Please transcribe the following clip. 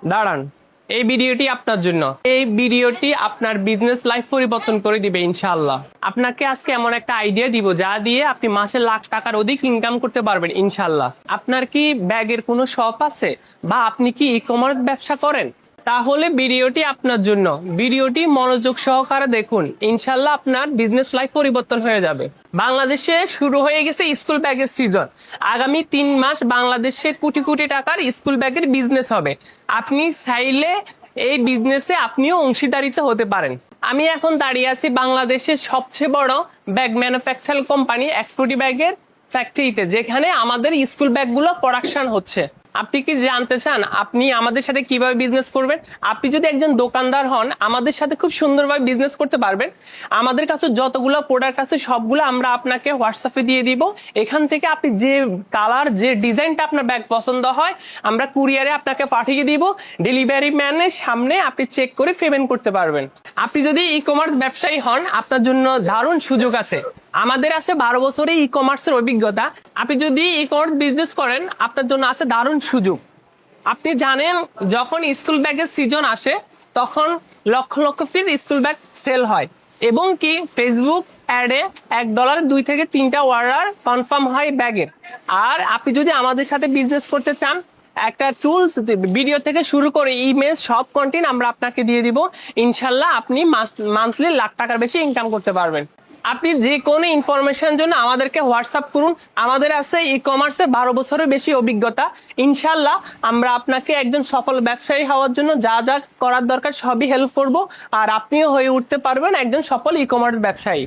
দাঁড়ান, এই ভিডিওটি আপনার জন্য। এই ভিডিওটি আপনার বিজনেস লাইফ পরিবর্তন করে দিবে ইনশাআল্লাহ। আপনাকে আজকে এমন একটা আইডিয়া দিব যা দিয়ে আপনি মাসে লাখ টাকার অধিক ইনকাম করতে পারবেন ইনশাআল্লাহ। আপনার কি ব্যাগের কোনো শপ আছে বা আপনি কি ই কমার্স ব্যবসা করেন? তাহলে ভিডিওটি আপনার জন্য। ভিডিওটি মনোযোগ সহকারে দেখুন, ইনশাআল্লাহ আপনার বিজনেস লাইফ পরিবর্তন হয়ে যাবে। বাংলাদেশে শুরু হয়ে গেছে স্কুল ব্যাগের সিজন। আগামী 3 মাস বাংলাদেশে কোটি কোটি টাকার স্কুল ব্যাগের বিজনেস হবে। আপনি চাইলে এই বিজনেসে আপনিও অংশীদারিত্ব হতে পারেন। আমি এখন দাঁড়িয়ে আছি বাংলাদেশের সবচেয়ে বড় ব্যাগ ম্যানুফ্যাকচার কোম্পানি এক্সপোর্টি ব্যাগের ফ্যাক্টরিতে, যেখানে আমাদের স্কুল ব্যাগগুলো প্রোডাকশন হচ্ছে। আপনি কি জানতে চান আপনি আমাদের সাথে কিভাবে বিজনেস করবেন? আপনি যদি একজন দোকানদার হন, আমাদের সাথে খুব সুন্দরভাবে বিজনেস করতে পারবেন। আমাদের কাছে যতগুলো প্রোডাক্ট আছে সবগুলো আমরা আপনাকে হোয়াটসঅ্যাপে দিয়ে দিব। এখান থেকে আপনি যে কালার, যে ডিজাইনটা আপনার ব্যাগ পছন্দ হয়, আমরা কুরিয়ারে আপনাকে পাঠিয়ে দিব। ডেলিভারি ম্যানের সামনে আপনি চেক করে পেমেন্ট করতে পারবেন। আপনি যদি ই কমার্স ব্যবসায়ী হন, আপনার জন্য দারুণ সুযোগ আছে। আমাদের আছে 12 বছরে ই কমার্সের অভিজ্ঞতা। আপনি যদি ই কমার্স বিজনেস করেন, আপনার জন্য আছে দারুণ সুযোগ। আপনি জানেন, যখন স্কুল ব্যাগের সিজন আসে তখন lakh lakh piece school bag sell হয়, এবং কি ফেসবুক অ্যাডে $1 2 থেকে 3টা অর্ডার কনফার্ম হয় ব্যাগের। আর আপনি যদি আমাদের সাথে বিজনেস করতে চান, একটা টুলস, ভিডিও থেকে শুরু করে ইমেল, সব কন্টেন্ট আমরা আপনাকে দিয়ে দিব। ইনশাল্লাহ আপনি মান্থলি লাখ টাকার বেশি ইনকাম করতে পারবেন। আপনি যে কোনো ইনফরমেশন জন্য আমাদেরকে হোয়াটসঅ্যাপ করুন। আমাদের আছে ই কমার্সে 12 বছরের বেশি অভিজ্ঞতা। ইনশাল্লাহ আমরা আপনাকে একজন সফল ব্যবসায়ী হওয়ার জন্য যা যা করার দরকার সবই হেল্প করব, আর আপনিও হয়ে উঠতে পারবেন একজন সফল ই কমার্স ব্যবসায়ী।